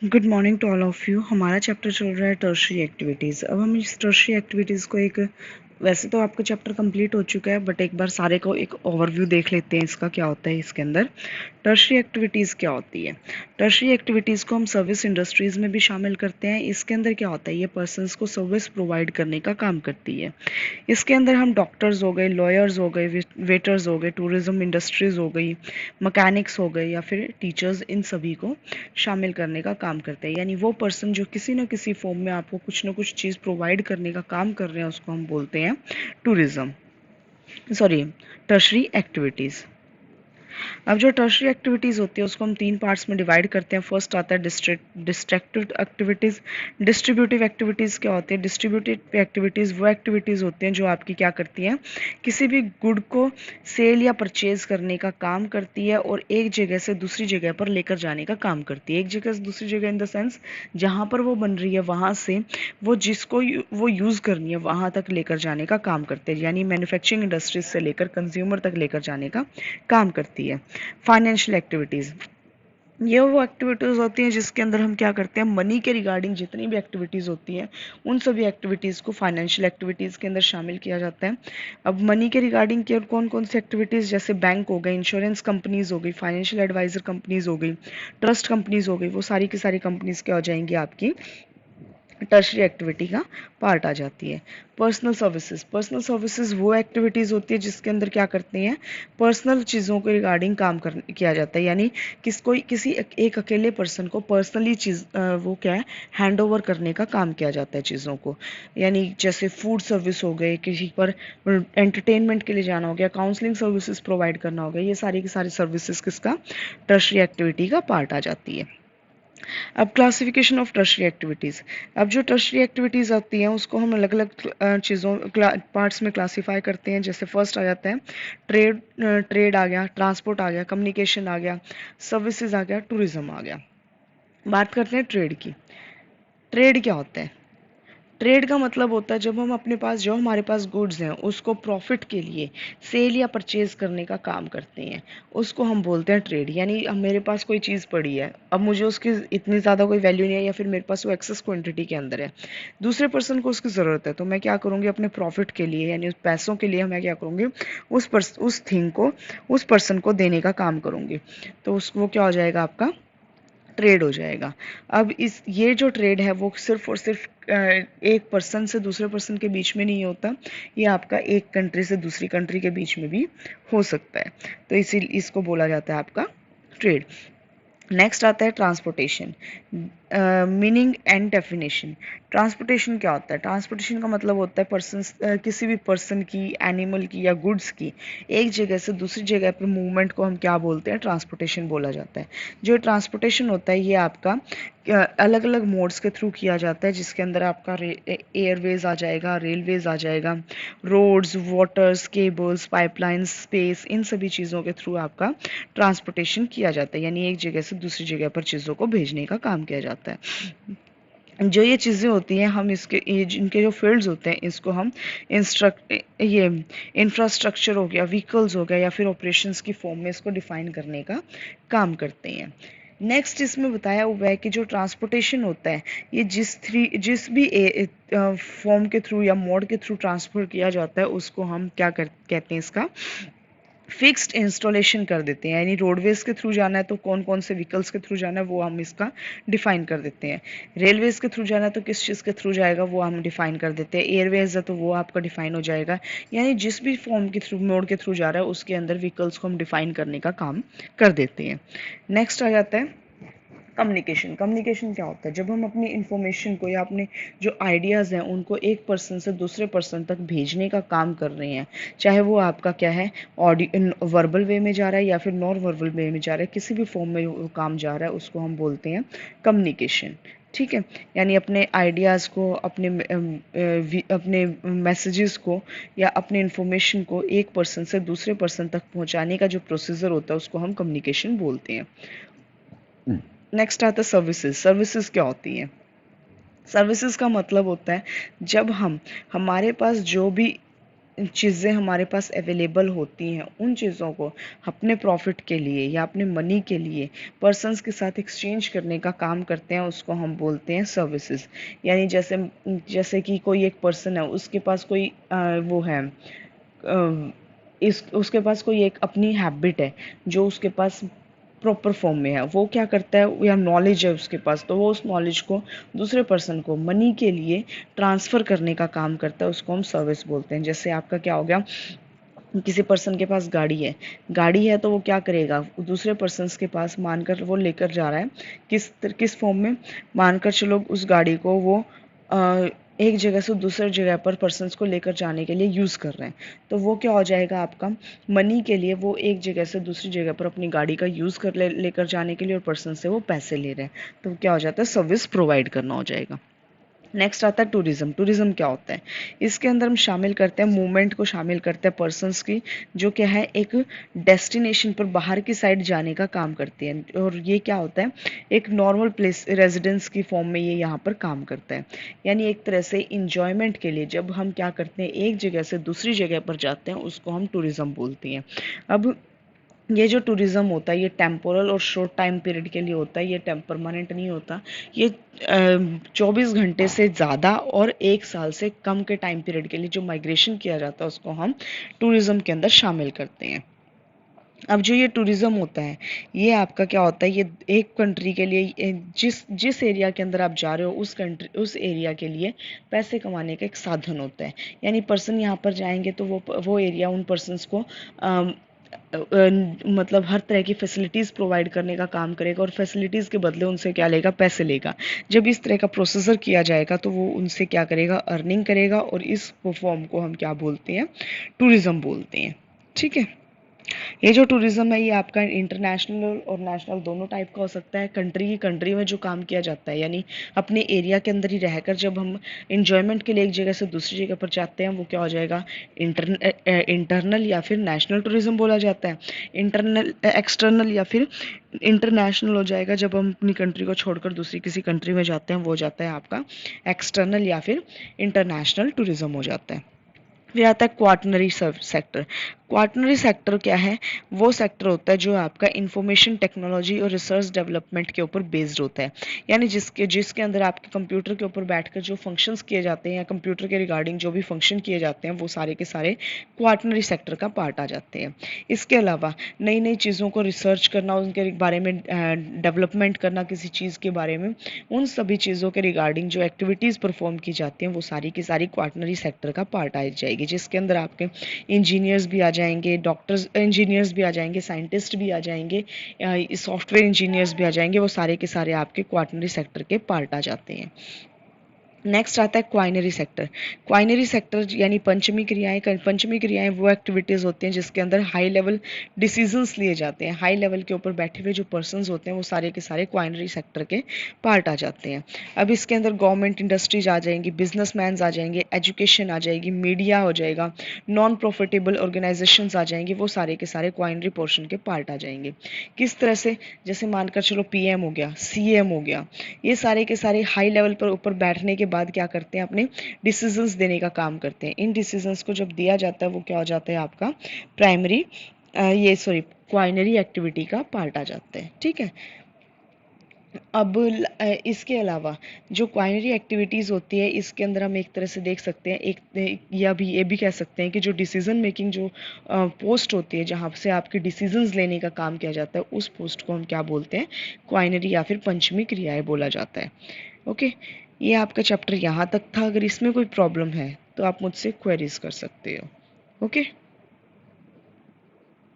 Good morning to all of you. हमारा chapter चल रहा है टर्शरी एक्टिविटीज़। अब हम इस टर्शरी एक्टिविटीज़ को एक, वैसे तो आपका चैप्टर कंप्लीट हो चुका है बट एक बार सारे को एक ओवरव्यू देख लेते हैं इसका क्या होता है। इसके अंदर टर्शरी एक्टिविटीज़ क्या होती है। टर्शरी एक्टिविटीज़ को हम सर्विस इंडस्ट्रीज़ में भी शामिल करते हैं। इसके अंदर क्या होता है, ये पर्सनस को सर्विस प्रोवाइड करने का काम करती है। इसके अंदर हम डॉक्टर्स हो गए, लॉयर्स हो गए, वेटर्स हो गए, टूरिज्म इंडस्ट्रीज़ हो गई, मैकेनिक्स हो गए या फिर टीचर्स, इन सभी को शामिल करने का काम करते हैं। यानी वो पर्सन जो किसी न किसी फॉर्म में आपको कुछ न कुछ चीज़ प्रोवाइड करने का काम कर रहे हैं उसको हम बोलते हैं टूरिज्म, सॉरी, टर्शरी एक्टिविटीज़। अब जो टर्शरी एक्टिविटीज़ होती है उसको हम 3 पार्ट्स में डिवाइड करते हैं। फर्स्ट आता है डिस्ट्रक्टिव एक्टिविटीज़। डिस्ट्रीब्यूटिव एक्टिविटीज़ क्या होती है? डिस्ट्रीब्यूटिव एक्टिविटीज़ वो एक्टिविटीज़ होती हैं जो आपकी क्या करती हैं, किसी भी गुड को सेल या परचेज करने का काम करती है और एक जगह से दूसरी जगह पर लेकर जाने का काम करती है। एक जगह से दूसरी जगह इन द सेंस जहाँ पर वो बन रही है वहाँ से वो जिसको वो यूज़ करनी है वहाँ तक लेकर जाने का काम करते हैं। यानी मैन्युफैक्चरिंग इंडस्ट्रीज से लेकर कंज्यूमर तक लेकर जाने का काम करती है। फाइनेंशियल एक्टिविटीज़, ये वो एक्टिविटीज़ होती हैं जिसके अंदर हम क्या करते हैं, मनी के रिगार्डिंग जितनी भी एक्टिविटीज़ होती हैं उन सभी एक्टिविटीज़ को फाइनेंशियल एक्टिविटीज़ के अंदर शामिल किया जाता है। अब मनी के रिगार्डिंग के कौन कौन सी एक्टिविटीज़, जैसे बैंक हो गए, इंश्योरेंस कंपनीज हो गई, फाइनेंशियल एडवाइजर कंपनीज हो गई, ट्रस्ट कंपनीज हो गई, वो सारी की सारी कंपनीज क्या हो जाएंगी, आपकी टर्शरी एक्टिविटी का पार्ट आ जाती है। पर्सनल सर्विसेज, पर्सनल सर्विसेज वो एक्टिविटीज़ होती है जिसके अंदर क्या करते हैं, पर्सनल चीज़ों के रिगार्डिंग काम किया जाता है। यानी किसी एक अकेले पर्सन को पर्सनली चीज़ वो क्या है, हैंड ओवर करने का काम किया जाता है चीज़ों को। यानी जैसे फूड सर्विस हो गए, किसी पर एंटरटेनमेंट के लिए जाना हो गया, काउंसलिंग सर्विसेज प्रोवाइड करना हो गया, ये सारी की सारी सर्विसेज किसका, टर्शरी एक्टिविटी का पार्ट आ जाती है। अब क्लासिफिकेशन ऑफ टर्शरी एक्टिविटीज़। अब जो टर्शरी एक्टिविटीज़ आती हैं उसको हम अलग अलग चीज़ों पार्ट्स में क्लासीफाई करते हैं। जैसे फर्स्ट आ जाता है ट्रेड, ट्रेड आ गया, ट्रांसपोर्ट आ गया, कम्युनिकेशन आ गया, सर्विसेज आ गया, टूरिज्म आ गया। बात करते हैं ट्रेड की। ट्रेड क्या होता है? ट्रेड का मतलब होता है जब हम अपने पास, जो हमारे पास गुड्स हैं उसको प्रॉफिट के लिए सेल या परचेज करने का काम करते हैं, उसको हम बोलते हैं ट्रेड। यानी अब मेरे पास कोई चीज़ पड़ी है, अब मुझे उसकी इतनी ज़्यादा कोई वैल्यू नहीं है या फिर मेरे पास वो एक्सेस क्वांटिटी के अंदर है, दूसरे पर्सन को उसकी ज़रूरत है, तो मैं क्या करूँगी, अपने प्रॉफिट के लिए यानी उस पैसों के लिए मैं क्या करूँगी, उस थिंग को उस पर्सन को देने का काम करूँगी, तो वो क्या हो जाएगा, आपका ट्रेड हो जाएगा। अब ये जो ट्रेड है वो सिर्फ और सिर्फ एक पर्सन से दूसरे पर्सन के बीच में नहीं होता, ये आपका एक कंट्री से दूसरी कंट्री के बीच में भी हो सकता है, तो इसको बोला जाता है आपका ट्रेड। नेक्स्ट आता है transportation, meaning and definition. Transportation क्या होता है? ट्रांसपोर्टेशन का मतलब होता है किसी भी पर्सन की, एनिमल की या गुड्स की एक जगह से दूसरी जगह पर मूवमेंट को हम क्या बोलते हैं, ट्रांसपोर्टेशन बोला जाता है। जो ट्रांसपोर्टेशन होता है ये आपका अलग अलग मोड्स के थ्रू किया जाता है, जिसके अंदर आपका एयरवेज आ जाएगा, रेलवेज आ जाएगा, roads, waters, cables, pipelines, space, इन सभी चीज़ों के थ्रू आपका ट्रांसपोर्टेशन किया जाता है। यानी एक जगह से दूसरी जगह पर चीज़ों को भेजने का काम किया जाता है। जो ये चीज़ें होती हैं, हम ये इनके जो फील्ड्स होते हैं इसको हम ये इंफ्रास्ट्रक्चर हो गया, व्हीकल्स हो गया या फिर ऑपरेशंस की फॉर्म में इसको डिफाइन करने का काम करते हैं। नेक्स्ट इसमें बताया हुआ है कि जो ट्रांसपोर्टेशन होता है ये जिस भी फॉर्म के थ्रू या मोड के थ्रू ट्रांसफर किया जाता है उसको हम कहते हैं, इसका फिक्स्ड इंस्टॉलेशन कर देते हैं। यानी रोडवेज के थ्रू जाना है तो कौन कौन से व्हीकल्स के थ्रू जाना है वो हम इसका डिफाइन कर देते हैं। रेलवेज के थ्रू जाना है तो किस चीज़ के थ्रू जाएगा वो हम डिफाइन कर देते हैं। एयरवेज है तो वो आपका डिफाइन हो जाएगा। यानी जिस भी फॉर्म के थ्रू, मोड के थ्रू जा रहा है उसके अंदर व्हीकल्स को हम डिफाइन करने का काम कर देते हैं। नेक्स्ट आ जाता है कम्युनिकेशन। कम्युनिकेशन क्या होता है? जब हम अपनी इंफॉर्मेशन को या अपने जो आइडियाज़ हैं उनको एक पर्सन से दूसरे पर्सन तक भेजने का काम कर रहे हैं, चाहे वो आपका क्या है, ऑडियो वर्बल वे में जा रहा है या फिर नॉन वर्बल वे में जा रहा है, किसी भी फॉर्म में वो काम जा रहा है उसको हम बोलते हैं कम्युनिकेशन। ठीक है, यानी अपने आइडियाज़ को, अपने मैसेजेस को या अपने इंफॉर्मेशन को एक पर्सन से दूसरे पर्सन तक पहुंचाने का जो प्रोसीजर होता है उसको हम कम्युनिकेशन बोलते हैं। नेक्स्ट आता है सर्विसेज। सर्विसेज क्या होती हैं? सर्विसेज का मतलब होता है जब हमारे पास जो भी चीज़ें हमारे पास अवेलेबल होती हैं, उन चीज़ों को अपने प्रॉफिट के लिए या अपने मनी के लिए पर्सन्स के साथ एक्सचेंज करने का काम करते हैं, उसको हम बोलते हैं सर्विसेज। यानी जैसे जैसे कि कोई एक पर्सन है, उसके पास कोई वो है, इस उसके पास कोई एक अपनी हैबिट है जो उसके पास प्रॉपर फॉर्म में है, वो क्या करता है, या नॉलेज है उसके पास, तो वो उस नॉलेज को दूसरे पर्सन को मनी के लिए ट्रांसफ़र करने का काम करता है, उसको हम सर्विस बोलते हैं। जैसे आपका क्या हो गया, किसी पर्सन के पास गाड़ी है तो वो क्या करेगा, दूसरे पर्सन्स के पास मानकर वो लेकर जा रहा है, किस फॉर्म में, मानकर चलो उस गाड़ी को वो एक जगह से दूसरे जगह पर पर्सन्स को लेकर जाने के लिए यूज़ कर रहे हैं, तो वो क्या हो जाएगा आपका, मनी के लिए वो एक जगह से दूसरी जगह पर अपनी गाड़ी का यूज़ लेकर जाने के लिए और पर्सन से वो पैसे ले रहे हैं, तो क्या हो जाता है, सर्विस प्रोवाइड करना हो जाएगा। नेक्स्ट आता है टूरिज्म। टूरिज्म क्या होता है, इसके अंदर हम शामिल करते हैं मूवमेंट को, शामिल करते हैं पर्सन्स की, जो क्या है एक डेस्टिनेशन पर बाहर की साइड जाने का काम करती है, और ये क्या होता है, एक नॉर्मल प्लेस रेजिडेंस की फॉर्म में ये यहाँ पर काम करता है। यानी एक तरह से इंजॉयमेंट के लिए जब हम क्या करते हैं, एक जगह से दूसरी जगह पर जाते हैं, उसको हम टूरिज्म बोलते हैं। अब ये जो टूरिज़्म होता है, ये टेम्पोरल और शॉर्ट टाइम पीरियड के लिए होता है, ये परमानेंट नहीं होता। ये 24 घंटे से ज़्यादा और 1 साल से कम के टाइम पीरियड के लिए जो माइग्रेशन किया जाता है, उसको हम टूरिज़्म के अंदर शामिल करते हैं। अब जो ये टूरिज़्म होता है, ये आपका क्या होता है, ये एक कंट्री के लिए जिस जिस एरिया के अंदर आप जा रहे हो, उस एरिया के लिए पैसे कमाने का एक साधन होता है। यानी पर्सन यहाँ पर जाएंगे तो वो एरिया उन पर्सन्स को मतलब हर तरह की फैसिलिटीज़ प्रोवाइड करने का काम करेगा, और फैसिलिटीज़ के बदले उनसे क्या लेगा, पैसे लेगा। जब इस तरह का प्रोसीजर किया जाएगा तो वो उनसे क्या करेगा, अर्निंग करेगा, और इस फॉर्म को हम क्या बोलते हैं, टूरिज़्म बोलते हैं। ठीक है। ये जो टूरिज्म है, ये आपका इंटरनेशनल और नेशनल दोनों टाइप का हो सकता है। कंट्री में जो काम किया जाता है, यानी अपने एरिया के अंदर ही रहकर जब हम इंजॉयमेंट के लिए एक जगह से दूसरी जगह पर जाते हैं, वो क्या हो जाएगा, इंटरनल या फिर नेशनल टूरिज्म बोला जाता है। एक्सटर्नल या फिर इंटरनेशनल हो जाएगा, जब हम अपनी कंट्री को छोड़कर दूसरी किसी कंट्री में जाते हैं, वो हो जाता है आपका एक्सटर्नल या फिर इंटरनेशनल टूरिज्म हो जाता है। फिर आता है क्वाटनरी सेक्टर। क्वाटनरी सेक्टर क्या है, वो सेक्टर होता है जो आपका इंफॉर्मेशन टेक्नोलॉजी और रिसर्च डेवलपमेंट के ऊपर बेस्ड होता है। यानी जिसके अंदर आपके कंप्यूटर के ऊपर बैठकर जो फंक्शंस किए जाते हैं, या कंप्यूटर के रिगार्डिंग जो भी फंक्शन किए जाते हैं, वो सारे के सारे क्वाटनरी सेक्टर का पार्ट आ जाते हैं। इसके अलावा नई नई चीज़ों को रिसर्च करना, उनके बारे में डेवलपमेंट करना, किसी चीज़ के बारे में, उन सभी चीज़ों के रिगार्डिंग जो एक्टिविटीज़ परफॉर्म की जाती हैं, वो सारी की सारी क्वाटनरी सेक्टर का पार्ट आ जाएगी, जिसके अंदर आपके इंजीनियर्स भी आ जाएंगे, डॉक्टर्स इंजीनियर्स भी आ जाएंगे, साइंटिस्ट भी आ जाएंगे, सॉफ्टवेयर इंजीनियर्स भी आ जाएंगे, वो सारे के सारे आपके क्वाटनरी सेक्टर के पार्ट आ जाते हैं। नेक्स्ट आता है क्वाइनरी सेक्टर। क्वाइनरी सेक्टर यानी पंचमी क्रियाएं वो एक्टिविटीज़ होती हैं जिसके अंदर हाई लेवल डिसीजंस लिए जाते हैं। हाई लेवल के ऊपर बैठे हुए जो पर्सन्स होते हैं, वो सारे के सारे क्वाइनरी सेक्टर के पार्ट आ जाते हैं। अब इसके अंदर गवर्नमेंट इंडस्ट्रीज आ जाएंगी, बिजनेसमैन्स आ जाएंगे, एजुकेशन आ जाएगी, मीडिया हो जाएगा, नॉन प्रॉफिटेबल ऑर्गेनाइजेशंस आ जाएंगे, वो सारे के सारे क्वाइनरी पोर्शन के पार्ट आ जाएंगे। किस तरह से, जैसे मानकर चलो पीएम हो गया, सीएम हो गया, ये सारे के सारे हाई लेवल पर ऊपर बैठने के बाद क्या करते हैं, अपने डिसीजंस देने का काम करते हैं। इन डिसीजंस को जब दिया जाता है, वो क्या हो जाता है, आपका क्वाइनरी एक्टिविटी का पार्ट आ जाता है। ठीक है। अब इसके अलावा जो क्वाइनरी एक्टिविटीज़ होती है, इसके अंदर हम एक तरह से देख सकते हैं, या भी ये भी कह सकते हैं कि जो डिसीजन मेकिंग जो पोस्ट होती है, जहाँ से आपके डिसीजंस लेने का काम किया जाता है, उस पोस्ट को हम क्या बोलते हैं, क्वाइनरी या फिर पंचमी क्रियाएं बोला जाता है। ओके। ये आपका चैप्टर यहाँ तक था। अगर इसमें कोई प्रॉब्लम है तो आप मुझसे क्वेरीज कर सकते हो। ओके।